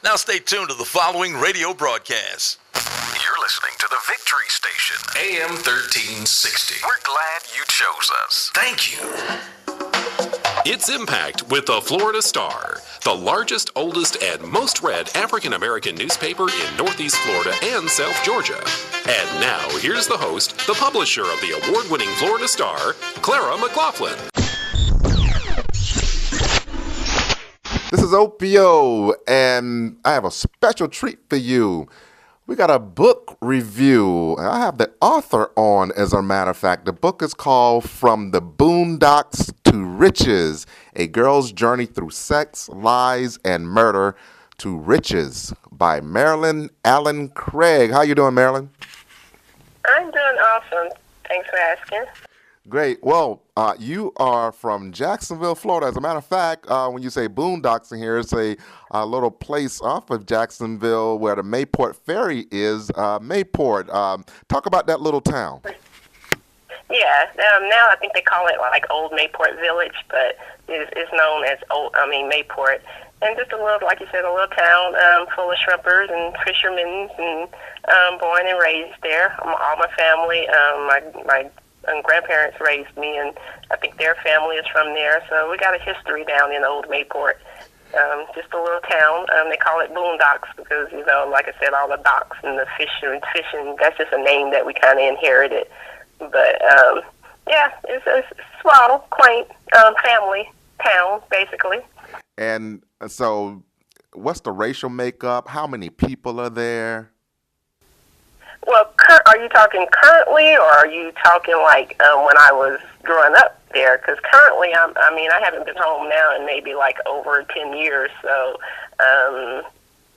Now stay tuned to the following radio broadcast. You're listening to the Victory Station, AM 1360. We're glad you chose us. Thank you. It's Impact with the Florida Star, the largest, oldest, and most read African-American newspaper in Northeast Florida and South Georgia. And now, here's the host, the publisher of the award-winning Florida Star, Clara McLaughlin. This is Opio, and I have a special treat for you. We got a book review. I have the author on, as a matter of fact. The book is called From the BoonDocks to Riches, A Girl's Journey Through Sex, Lies, and Murder to Riches by Marilyn Allen-Craig. How you doing, Marilyn? I'm doing awesome. Thanks for asking. Great. Well, you are from Jacksonville, Florida. As a matter of fact, when you say BoonDocks in here, it's a little place off of Jacksonville where the Mayport Ferry is. Mayport. Talk about that little town. Yeah. Now I think they call it like Old Mayport Village, but it's known as Mayport. And just a little, like you said, a little town full of shrimpers and fishermen, and born and raised there. All my family, my grandparents raised me, and I think their family is from there. So we got a history down in Old Mayport. Just a little town. They call it BoonDocks because, like I said, all the docks and the fishing, that's just a name that we kind of inherited. But, yeah, it's a small, quaint family town, basically. And so what's the racial makeup? How many people are there? Well, are you talking currently, or are you talking like when I was growing up there? Because currently, I haven't been home now in maybe like over 10 years. So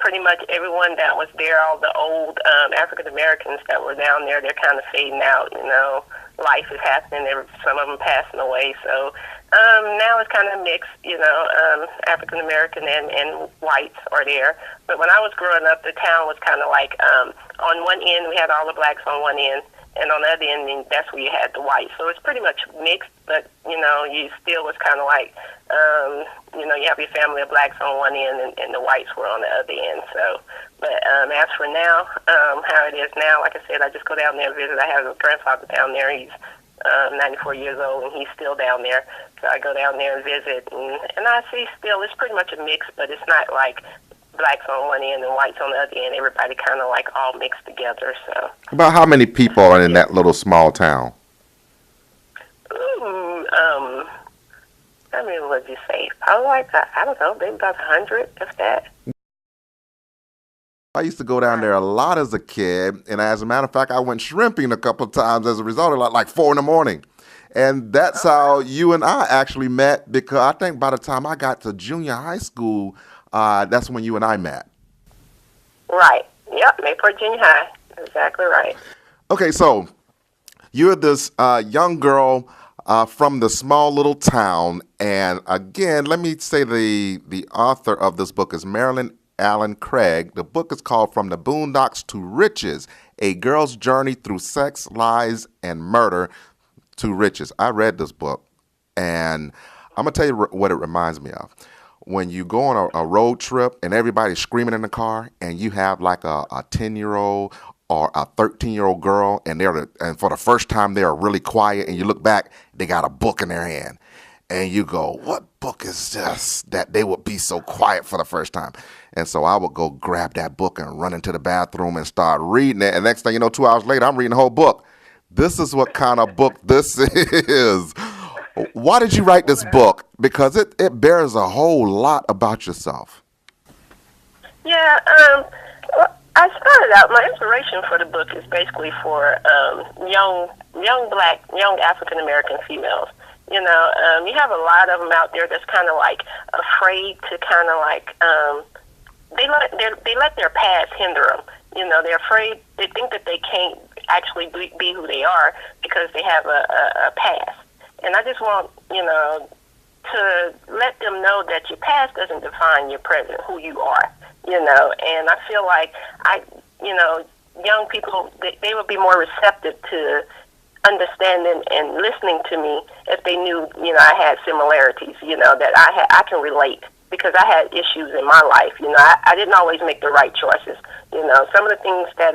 pretty much everyone that was there, all the old African Americans that were down there, they're kind of fading out. Life is happening. Some of them passing away. So now it's kind of mixed. African American and whites are there. But when I was growing up, the town was kind of like on one end we had all the blacks on one end, and on the other end that's where you had the whites. So it's pretty much mixed. But you still was kind of like you have your family of blacks on one end, and the whites were on the other end. So. But as for now, how it is now, like I said, I just go down there and visit. I have a grandfather down there. He's 94 years old, and he's still down there. So I go down there and visit, and I see still it's pretty much a mix, but it's not like blacks on one end and whites on the other end. Everybody kind of like all mixed together. So about how many people are in that little small town? I mean, what did you say? Probably like, I don't know, maybe about 100, if that. I used to go down there a lot as a kid, and as a matter of fact, I went shrimping a couple of times as a result of like 4 a.m. And that's how you and I actually met, because I think by the time I got to junior high school, that's when you and I met. Right. Yep, Mayport Junior High. Exactly right. Okay, so you're this young girl from the small little town, and again, let me say the author of this book is Marilyn Allen-Craig. The book is called From the BoonDocks to Riches, A Girl's Journey Through Sex, Lies, and Murder to Riches. I read this book, and I'm going to tell you what it reminds me of. When you go on a road trip and everybody's screaming in the car, and you have like a 10-year-old or a 13-year-old girl, and for the first time they're really quiet, and you look back, they got a book in their hand. And you go, what book is this that they would be so quiet for the first time? And so I would go grab that book and run into the bathroom and start reading it. And next thing you know, 2 hours later, I'm reading the whole book. This is what kind of book this is. Why did you write this book? Because it bears a whole lot about yourself. Yeah, I started out, my inspiration for the book is basically for young African-American females. You have a lot of them out there that's kind of like afraid to kind of like, they let their past hinder them. They're afraid, they think that they can't actually be who they are because they have a past. And I just want, to let them know that your past doesn't define your present, who you are, and I feel like young people, they would be more receptive to understanding and listening to me if they knew, I had similarities, that I can relate, because I had issues in my life. You know, I didn't always make the right choices. You know, some of the things that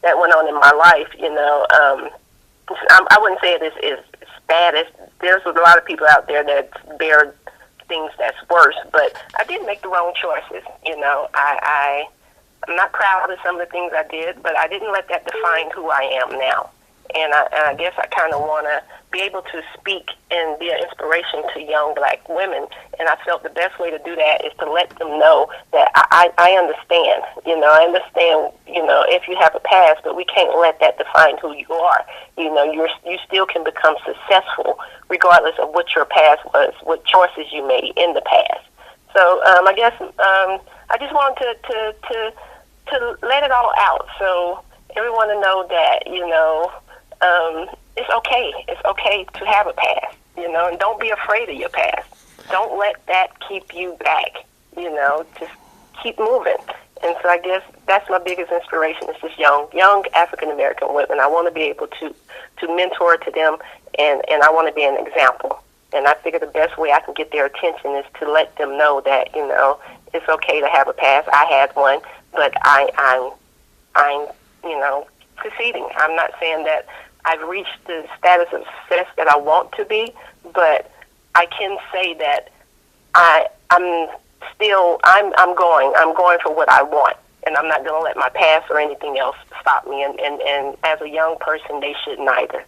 went on in my life, you know, I wouldn't say it is as bad as, there's a lot of people out there that bear things that's worse, but I did make the wrong choices. You know, I'm not proud of some of the things I did, but I didn't let that define who I am now. And I guess I kind of want to be able to speak and be an inspiration to young black women. And I felt the best way to do that is to let them know that I understand. You know, I understand, you know, if you have a past, but we can't let that define who you are. You know, you still can become successful regardless of what your past was, what choices you made in the past. So I guess I just wanted to let it all out, so everyone to know that, you know, it's okay. It's okay to have a past, you know, and don't be afraid of your past. Don't let that keep you back, you know, just keep moving. And so I guess that's my biggest inspiration is just young African-American women. I want to be able to mentor to them, and I want to be an example. And I figure the best way I can get their attention is to let them know that, you know, it's okay to have a past. I had one, but I'm you know, succeeding. I'm not saying that I've reached the status of success that I want to be, but I can say that I'm going for what I want, and I'm not going to let my past or anything else stop me. And as a young person, they shouldn't either.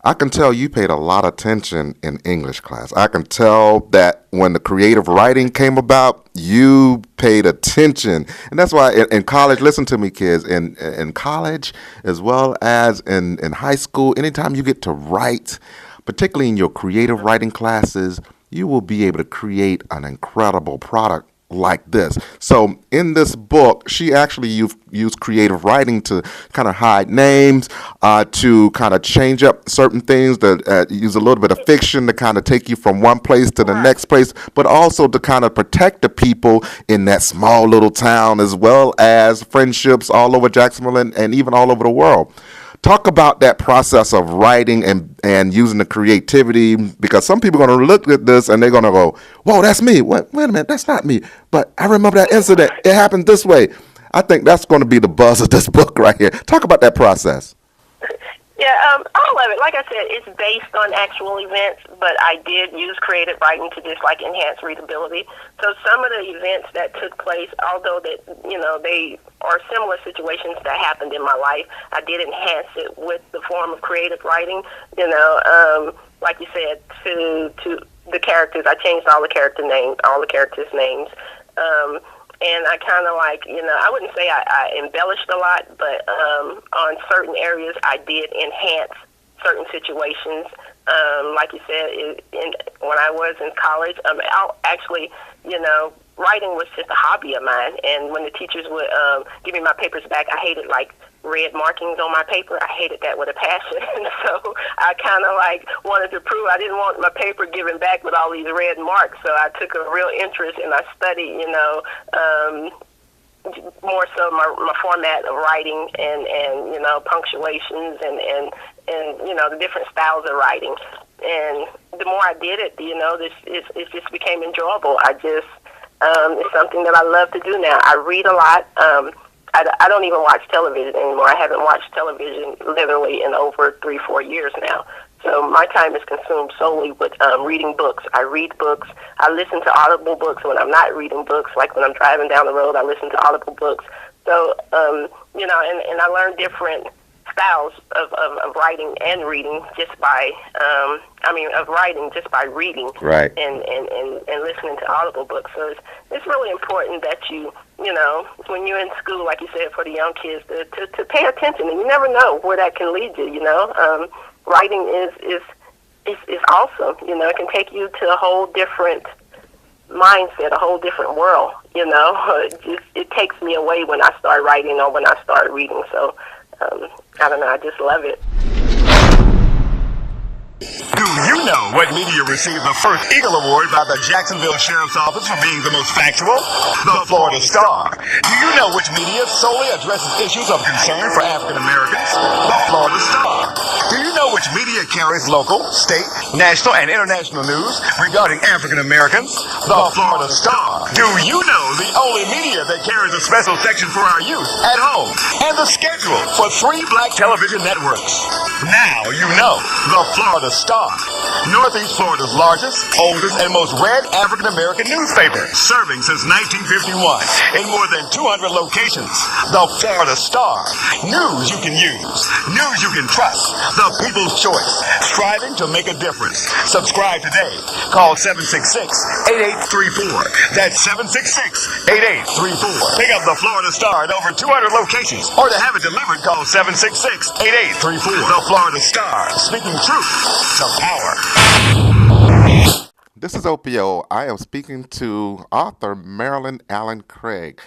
I can tell you paid a lot of attention in English class. I can tell that when the creative writing came about, you paid attention. And that's why in college, listen to me, kids, in college as well as in high school, anytime you get to write, particularly in your creative writing classes, you will be able to create an incredible product like this. So in this book, she actually used creative writing to kind of hide names, to kind of change up certain things, to use a little bit of fiction to kind of take you from one place to the next place, but also to kind of protect the people in that small little town, as well as friendships all over Jacksonville and even all over the world. Talk about that process of writing and using the creativity, because some people are going to look at this and they're going to go, whoa, that's me. Wait a minute, that's not me. But I remember that incident. It happened this way. I think that's going to be the buzz of this book right here. Talk about that process. Yeah, all of it. Like I said, it's based on actual events, but I did use creative writing to just like enhance readability. So some of the events that took place, although that, you know, they are similar situations that happened in my life, I did enhance it with the form of creative writing. You know, like you said, to the characters, I changed all the characters' names. And I kind of like, you know, I wouldn't say I embellished a lot, but on certain areas I did enhance certain situations. Like you said, when I was in college, actually, you know, writing was just a hobby of mine. And when the teachers would give me my papers back, I hated like red markings on my paper. I hated that with a passion. So I kind of like wanted to prove I didn't want my paper given back with all these red marks. So I took a real interest and I studied, you know, more so my format of writing and you know, punctuations and you know, the different styles of writing. And the more I did it, you know, it just became enjoyable. It's something that I love to do now. I read a lot. I don't even watch television anymore. I haven't watched television literally in over 3-4 years now. So my time is consumed solely with reading books. I read books. I listen to audible books when I'm not reading books. Like when I'm driving down the road, I listen to audible books. So, you know, and I learn different styles of writing and reading just by, of writing just by reading. Right. And listening to audible books. So it's really important that you know, when you're in school, like you said, for the young kids, to pay attention. And you never know where that can lead you, you know. Writing is awesome. You know, it can take you to a whole different mindset, a whole different world, you know. It takes me away when I start writing or when I start reading. So, I don't know, I just love it. Do you know what media received the first Eagle Award by the Jacksonville Sheriff's Office for being the most factual? The Florida Star. Do you know which media solely addresses issues of concern for African Americans? The Florida Star. Do you know which media carries local, state, national, and international news regarding African Americans? The Florida Star. Star. Do you know the only media that carries a special section for our youth at home? And the schedule for 3 black television networks. Now you know the Florida Star. Northeast Florida's largest, oldest, and most read African-American newspaper. Serving since 1951 in more than 200 locations. The Florida Star. News you can use. News you can trust. The people's choice. Striving to make a difference. Subscribe today. Call 766-8834. That's 766-8834. Pick up the Florida Star at over 200 locations. Or to have it delivered, call 766-8834. The Florida Star. Speaking truth to power. This is Opio. I am speaking to author Marilyn Allen-Craig.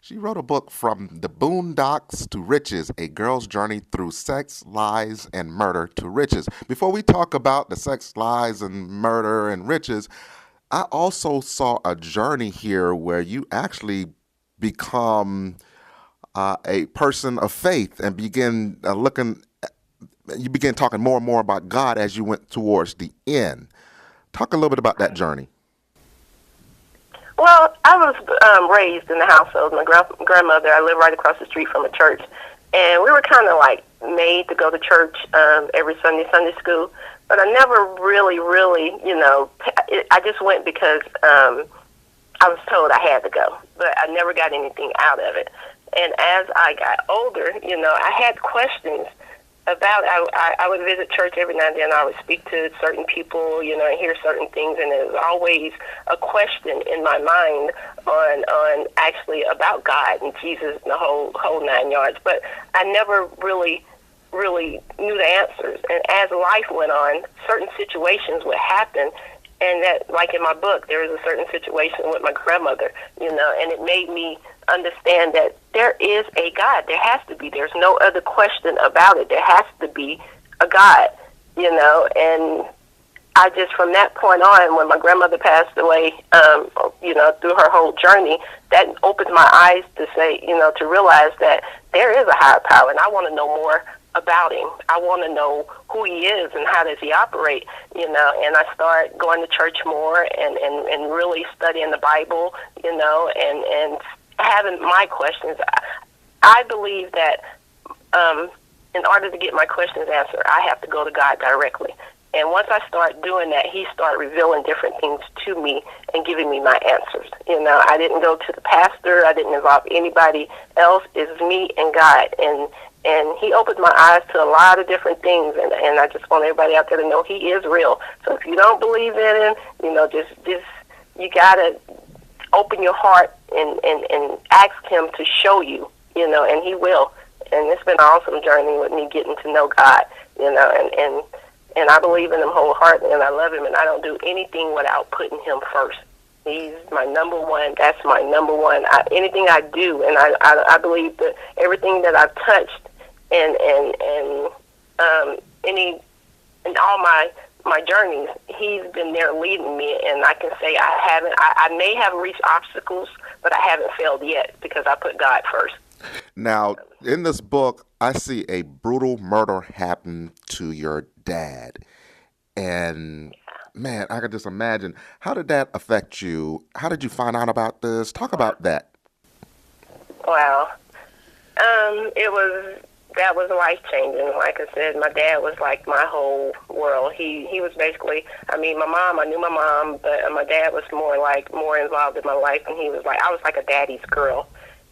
She wrote a book, From the BoonDocks to Riches, A Girl's Journey Through Sex, Lies, and Murder to Riches. Before we talk about the sex, lies, and murder and riches, I also saw a journey here where you actually become a person of faith and begin you began talking more and more about God as you went towards the end. Talk a little bit about that journey. Well, I was raised in the household. My grandmother, I lived right across the street from a church, and we were kind of like made to go to church every Sunday school, but I never really, I just went because I was told I had to go, but I never got anything out of it. And as I got older, I had questions about, I would visit church every now and then. I would speak to certain people, and hear certain things, and there was always a question in my mind on actually about God and Jesus and the whole 9 yards. But I never really knew the answers. And as life went on, certain situations would happen, and that, like in my book, there was a certain situation with my grandmother, and it made me understand that there is a God. There has to be. There's no other question about it. There has to be a God, and I just, from that point on, when my grandmother passed away, through her whole journey, that opened my eyes to say, to realize that there is a higher power, and I want to know more about him. I want to know who he is and how does he operate, and I started going to church more and really studying the Bible, and having my questions. I believe that in order to get my questions answered, I have to go to God directly. And once I start doing that, he started revealing different things to me and giving me my answers. I didn't go to the pastor. I didn't involve anybody else. It's me and God. And he opened my eyes to a lot of different things. And I just want everybody out there to know he is real. So if you don't believe in him, just you got to open your heart and ask him to show you, and he will. And it's been an awesome journey with me getting to know God, and I believe in him wholeheartedly, and I love him, and I don't do anything without putting him first. He's my number one. That's my number one. Anything I do, and I believe that everything that I've touched and all my journeys, he's been there leading me, and I can say I may have reached obstacles, but I haven't failed yet because I put God first. Now, in this book, I see a brutal murder happen to your dad. And, man, I could just imagine. How did that affect you? How did you find out about this? Talk about that. Wow. That was life-changing. Like I said, my dad was like my whole world. He was basically, I knew my mom, but my dad was more involved in my life, and I was like a daddy's girl.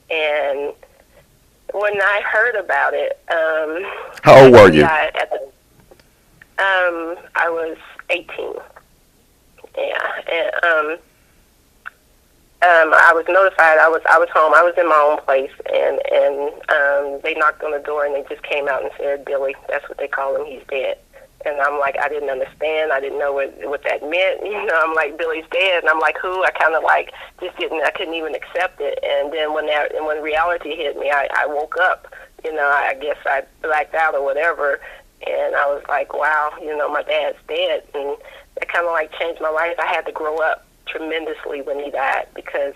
And when I heard about it, how old were you? I was 18. Yeah, and I was notified. I was home. I was in my own place, and they knocked on the door, and they just came out and said, "Billy," that's what they call him, "he's dead." And I'm like, I didn't understand. I didn't know what that meant. I'm like, "Billy's dead," and I'm like, "Who?" I kind of like just didn't. I couldn't even accept it. And then when reality hit me, I woke up. I guess I blacked out or whatever, and I was like, "Wow, my dad's dead," and that kind of like changed my life. I had to grow up tremendously when he died because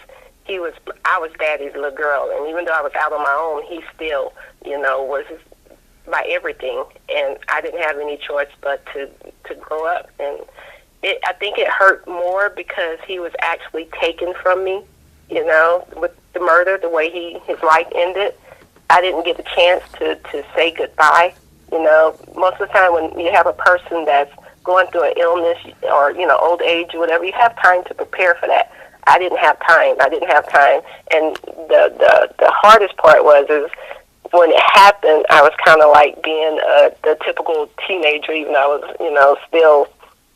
I was daddy's little girl, and even though I was out on my own, he still, was my everything, and I didn't have any choice but to grow up, and I think it hurt more because he was actually taken from me, you know, with the murder, the way his life ended. I didn't get a chance to say goodbye. You know, most of the time when you have a person that's going through an illness or, you know, old age or whatever, you have time to prepare for that. I didn't have time. And the hardest part is when it happened, I was kind of like being the typical teenager, even though I was, you know, still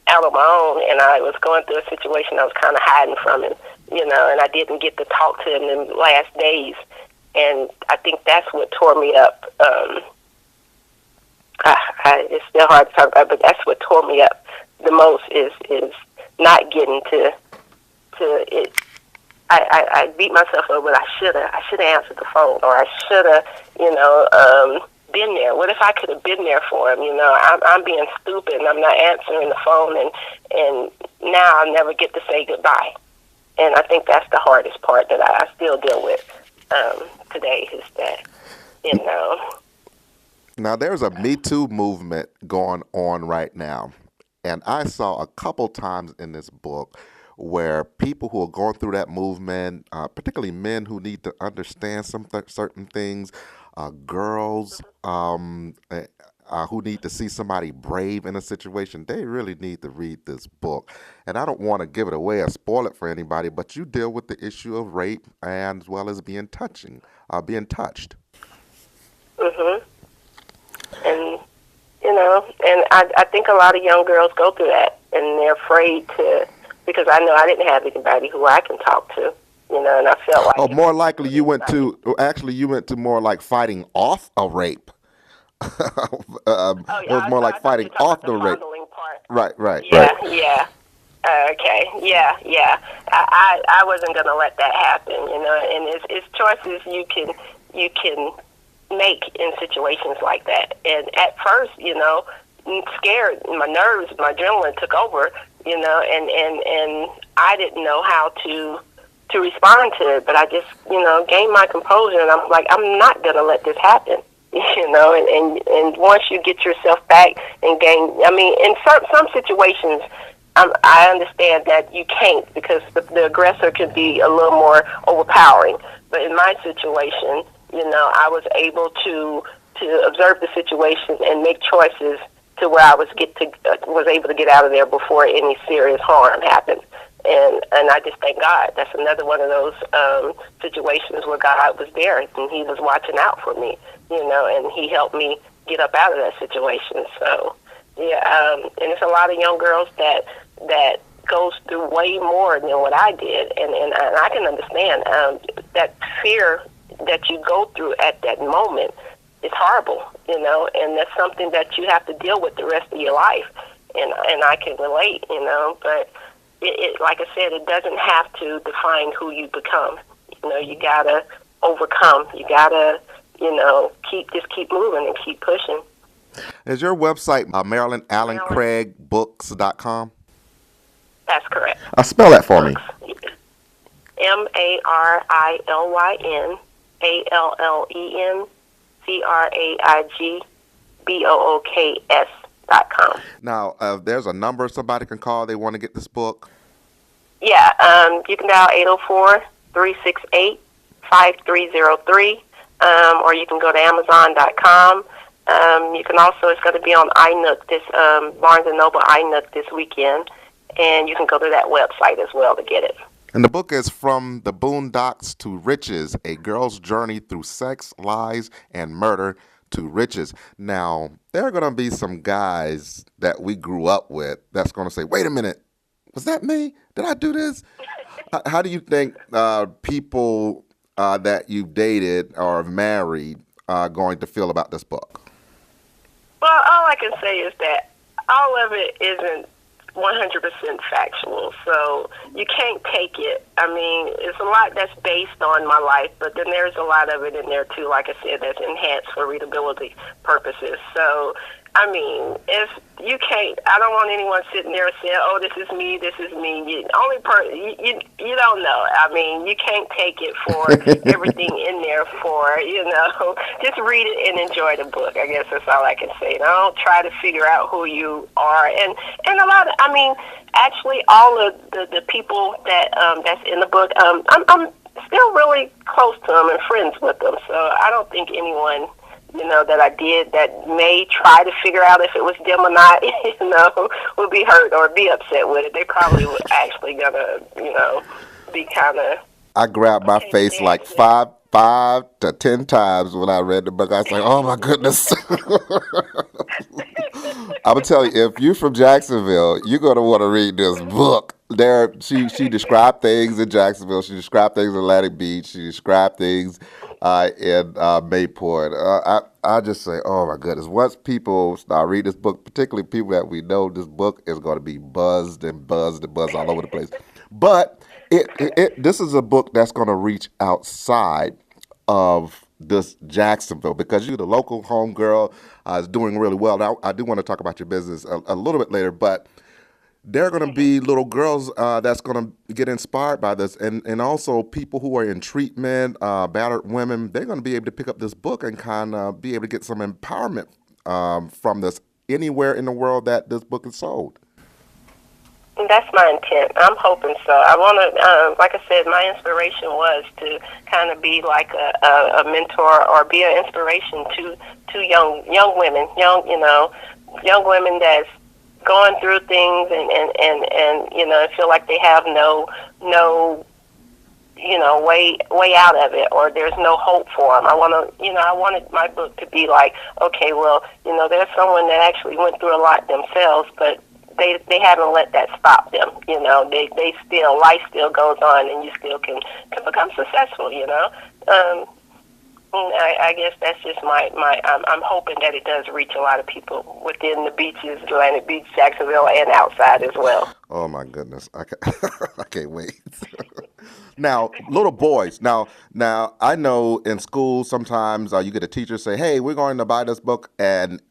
out on my own, and I was going through a situation I was kind of hiding from him, you know, and I didn't get to talk to him in the last days. And I think that's what tore me up. It's still hard to talk about, but that's what tore me up the most is not getting to it. I beat myself up, but I should have answered the phone, or I should have, you know, been there. What if I could have been there for him? You know, I'm being stupid and I'm not answering the phone, and now I'll never get to say goodbye. And I think that's the hardest part that I still deal with today is that, you know. Now, there's a Me Too movement going on right now, and I saw a couple times in this book where people who are going through that movement, particularly men who need to understand certain things, girls who need to see somebody brave in a situation, they really need to read this book. And I don't want to give it away or spoil it for anybody, but you deal with the issue of rape and as well as being touched. Mhm. And you know, and I think a lot of young girls go through that, and they're afraid to, because I know I didn't have anybody who I can talk to, you know, and I felt like. Oh, more likely you went to more like fighting off a rape. It was more like fighting off the rape. Right. Yeah. Okay. Yeah. I wasn't gonna let that happen, you know, and it's choices you can make in situations like that. And at first, you know, I'm scared, my nerves, my adrenaline took over, you know, and I didn't know how to respond to it, but I just, you know, gained my composure, and I'm like, I'm not gonna let this happen. You know, and once you get yourself back and gain, I mean, in some situations, I understand that you can't, because the aggressor can be a little more overpowering. But in my situation, you know, I was able to observe the situation and make choices to where I was able to get out of there before any serious harm happened. And I just thank God. That's another one of those situations where God was there and He was watching out for me, you know, and He helped me get up out of that situation. So, yeah, and it's a lot of young girls that goes through way more than what I did, and I can understand that fear that you go through at that moment is horrible, you know, and that's something that you have to deal with the rest of your life, and I can relate, you know, but it like I said, it doesn't have to define who you become. You know, you gotta overcome. You gotta, you know, keep moving and keep pushing. Is your website Marilyn Allen-Craig books.com? That's correct. Spell that for me. MarilynAllen-Craigbooks.com. Now, there's a number somebody can call. They want to get this book. Yeah, you can dial 804-368-5303, or you can go to Amazon.com. You can also, it's going to be on iNook, this Barnes & Noble iNook this weekend, and you can go to that website as well to get it. And the book is From the BoonDocks to Riches, A Girl's Journey Through Sex, Lies, and Murder to Riches. Now, there are going to be some guys that we grew up with that's going to say, wait a minute, was that me? Did I do this? How do you think people that you've dated or married are going to feel about this book? Well, all I can say is that all of it isn't 100% factual, so you can't take it. I mean, it's a lot that's based on my life, but then there's a lot of it in there too, like I said, that's enhanced for readability purposes. So I mean, if you can't, I don't want anyone sitting there saying, "Oh, this is me, this is me." You don't know. I mean, you can't take it for everything in there for, just read it and enjoy the book. I guess that's all I can say. Don't try to figure out who you are. And a lot of, I mean, actually, all of the people that's in the book, I'm still really close to them and friends with them. So I don't think anyone, that I did that may try to figure out if it was them or not, would be hurt or be upset with it. They probably were actually gonna, be kind of. I grabbed my face like five to 10 times when I read the book. I was like, oh my goodness. I'm gonna tell you, if you're from Jacksonville, you're gonna want to read this book. She described things in Jacksonville. She described things in Atlantic Beach. She described things in Mayport. I just say, oh my goodness. Once people start reading this book, particularly people that we know, this book is going to be buzzed and buzzed and buzzed all over the place. But this is a book that's going to reach outside of this Jacksonville, because you're the local homegirl is doing really well. Now, I do want to talk about your business a little bit later, but there are going to be little girls that's going to get inspired by this, and also people who are in treatment, battered women. They're going to be able to pick up this book and kind of be able to get some empowerment from this anywhere in the world that this book is sold. That's my intent. I'm hoping so. I want to, like I said, my inspiration was to kind of be like a mentor or be an inspiration to young women, young women that's going through things and feel like they have no way out of it, or there's no hope for them. I wanted my book to be like, okay, well, there's someone that actually went through a lot themselves, but they haven't let that stop them. They still, life still goes on, and you still can become successful. I guess that's just I'm hoping that it does reach a lot of people within the beaches, Atlantic Beach, Jacksonville, and outside as well. Oh my goodness, I can't wait. Now, little boys. Now I know in school sometimes you get a teacher say, "Hey, we're going to buy this book," and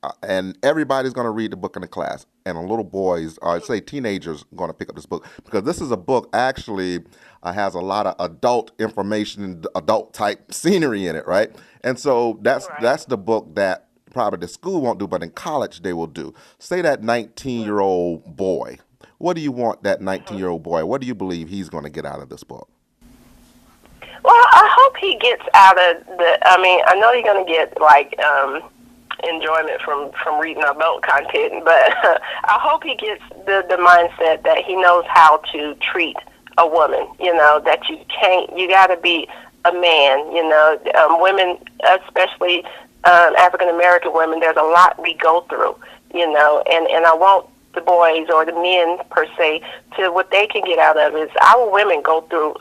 everybody's going to read the book in the class. And little boys, say teenagers, are going to pick up this book, because this is a book actually has a lot of adult information, adult type scenery in it, right? And so that's the book that probably the school won't do, but in college they will do. Say that 19-year-old boy. What do you want that 19-year-old boy? What do you believe he's going to get out of this book? Well, I hope he gets out of I know you're going to get enjoyment from reading adult content, but I hope he gets the mindset that he knows how to treat a woman, that you got to be a man, women, especially African American women, there's a lot we go through, and I want the boys or the men per se to what they can get out of is our women go through,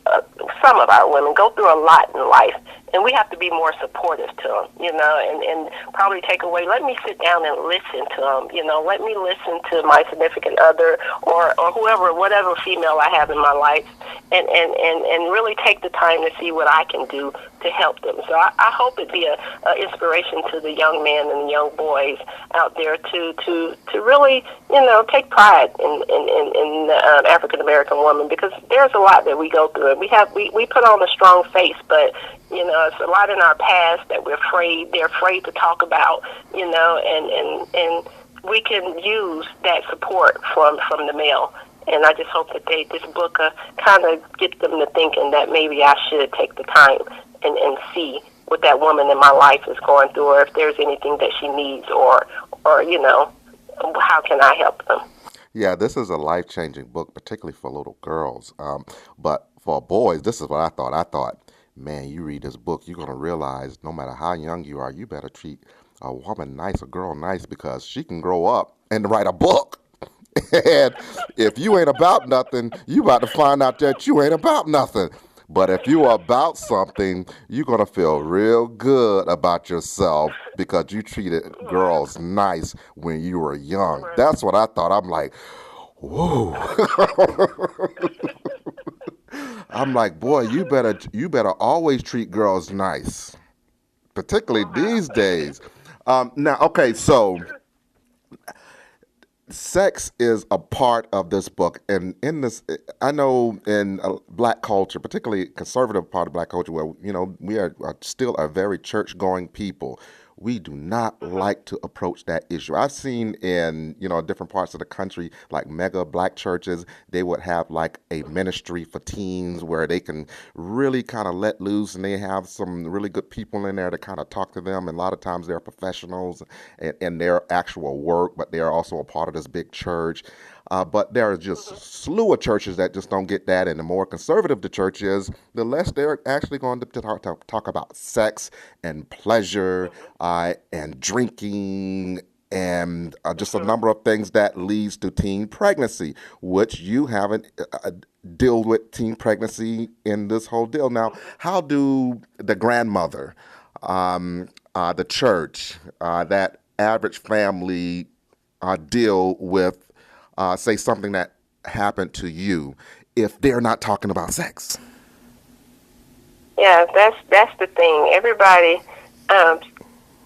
some of our women go through a lot in life, and we have to be more supportive to them, and probably take away, let me sit down and listen to them, let me listen to my significant other or whatever female I have in my life, and really take the time to see what I can do to help them. So I hope it be a inspiration to the young men and the young boys out there to really, take pride in the African American woman, because there's a lot that we go through, and we put on a strong face, but it's a lot in our past that they're afraid to talk about, and we can use that support from the male. And I just hope that this book kind of gets them to thinking that maybe I should take the time and see what that woman in my life is going through, or if there's anything that she needs, or how can I help them? Yeah, this is a life-changing book, particularly for little girls. But for boys, this is what I thought. I thought, man, you read this book, you're going to realize no matter how young you are, you better treat a woman nice, a girl nice, because she can grow up and write a book. And if you ain't about nothing, you about to find out that you ain't about nothing. But if you are about something, you're going to feel real good about yourself because you treated girls nice when you were young. That's what I thought. I'm like, whoa. I'm like, boy, you better always treat girls nice, particularly these days. Now, okay, so sex is a part of this book, and in this, I know in black culture, particularly conservative part of black culture, where we are still a very church-going people, we do not like to approach that issue. I've seen in different parts of the country, like mega black churches, they would have like a ministry for teens where they can really kind of let loose, and they have some really good people in there to kind of talk to them. And a lot of times they're professionals in their actual work, but they're also a part of this big church. But there are just a slew of churches that just don't get that. And the more conservative the church is, the less they're actually going to talk about sex and pleasure and drinking and just a number of things that leads to teen pregnancy, which you haven't dealt with teen pregnancy in this whole deal. Now, how do the grandmother, the church, that average family deal with say something that happened to you if they're not talking about sex? Yeah, that's the thing. Everybody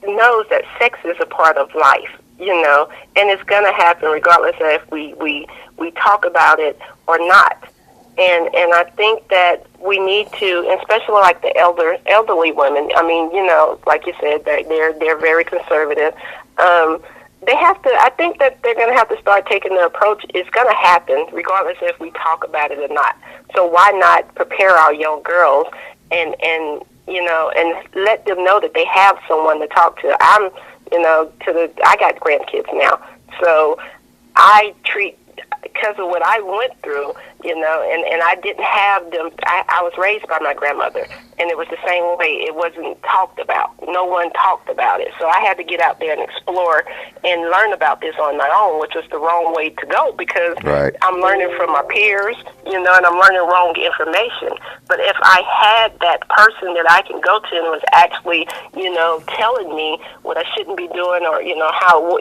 knows that sex is a part of life, and it's going to happen regardless of if we talk about it or not. And I think that we need to, especially like the elderly women. I mean, like you said, they're very conservative. They have to. I think that they're going to have to start taking the approach. It's going to happen regardless if we talk about it or not. So why not prepare our young girls and let them know that they have someone to talk to. I got grandkids now, so I treat, because of what I went through, and I didn't have them. I was raised by my grandmother, and it was the same way. It wasn't talked about. No one talked about it. So I had to get out there and explore and learn about this on my own, which was the wrong way to go, because I'm learning from my peers, and I'm learning wrong information. But if I had that person that I can go to and was actually, telling me what I shouldn't be doing, or, how,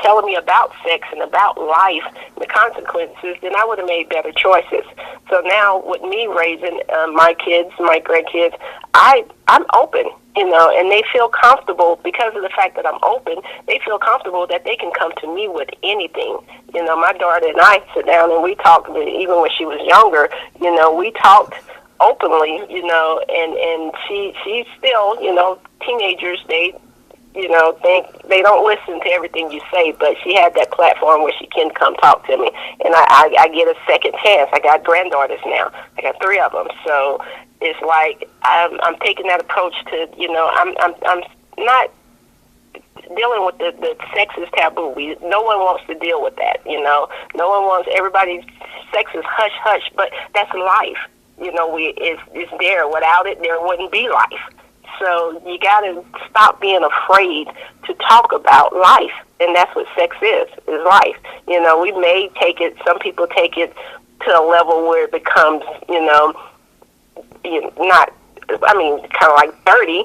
telling me about sex and about life and the consequences, then I would have made better choices. So now with me raising my kids, my grandkids, I'm open, and they feel comfortable because of the fact that I'm open. They feel comfortable that they can come to me with anything. My daughter and I sit down and we talk, even when she was younger, we talked openly, and she's still, teenagers, they think they don't listen to everything you say, but she had that platform where she can come talk to me, and I get a second chance. I got granddaughters now. I got 3 of them, so it's like I'm taking that approach to, I'm not dealing with the sex is taboo. No one wants to deal with that, No one wants, everybody's sex is hush hush, but that's life. It's there. Without it, there wouldn't be life. So you got to stop being afraid to talk about life, and that's what sex is life. We may take it, some people take it to a level where it becomes, kind of like dirty,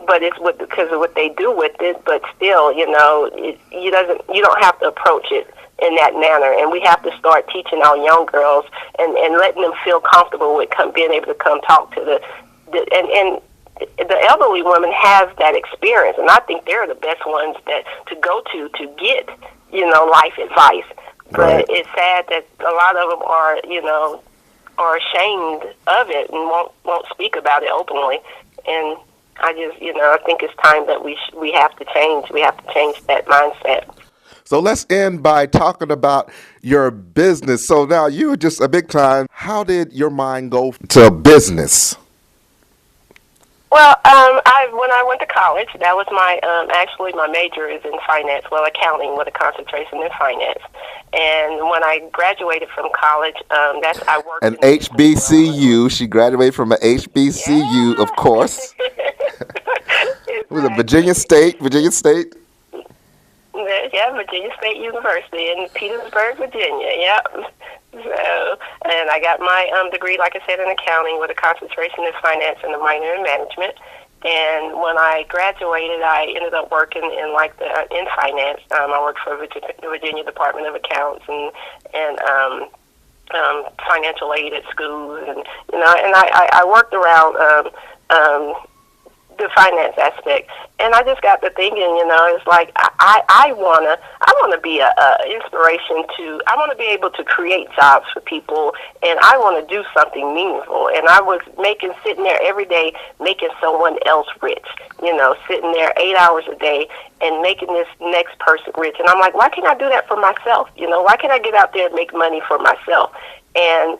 but it's because of what they do with it, but still, you don't have to approach it in that manner, and we have to start teaching our young girls and letting them feel comfortable with being able to come talk to and the elderly women have that experience, and I think they're the best ones to go to get, life advice. But it's sad that a lot of them are ashamed of it and won't speak about it openly. And I just, I think it's time that we have to change. We have to change that mindset. So let's end by talking about your business. So now you were just a big time. How did your mind go to business? Well, when I went to college, that was actually my major is in finance, accounting with a concentration in finance. And when I graduated from college, I worked an HBCU. She graduated from an HBCU, of course. It was a Virginia State. Yeah, Virginia State University in Petersburg, Virginia. Yep. So, and I got my degree, like I said, in accounting with a concentration in finance and a minor in management. And when I graduated, I ended up working in finance. I worked for the Virginia Department of Accounts and financial aid at schools, and I worked around the finance aspect. And I just got to thinking, it's like I wanna be a inspiration to. I want to be able to create jobs for people, and I want to do something meaningful. And I was sitting there every day making someone else rich. Sitting there 8 hours a day and making this next person rich. And I'm like, why can't I do that for myself? Why can't I get out there and make money for myself? And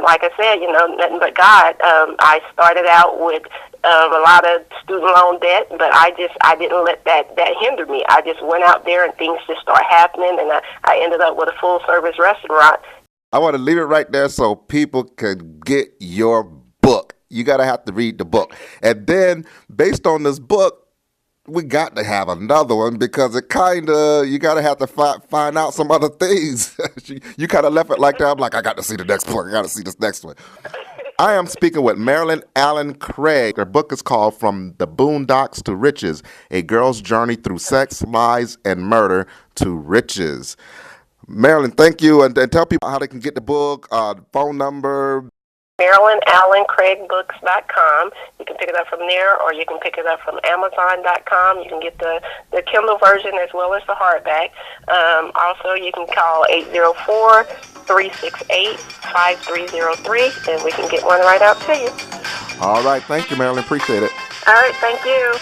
like I said, nothing but God. I started out with a lot of student loan debt, but I didn't let that hinder me. I just went out there and things just started happening, and I ended up with a full-service restaurant. I want to leave it right there so people can get your book. You got to have to read the book. And then, based on this book, we got to have another one because it you got to have to find out some other things. You kind of left it like that. I'm like, I got to see the next book. I got to see this next one. I am speaking with Marilyn Allen-Craig. Her book is called From the BoonDocks to Riches, A Girl's Journey Through Sex, Lies, and Murder to Riches. Marilyn, thank you. And tell people how they can get the book, phone number. MarilynAllen-Craig.com. You can pick it up from there, or you can pick it up from Amazon.com. You can get the Kindle version as well as the hardback. Also, you can call 804-368-5303, and we can get one right out to you. All right. Thank you, Marilyn. Appreciate it. All right. Thank you.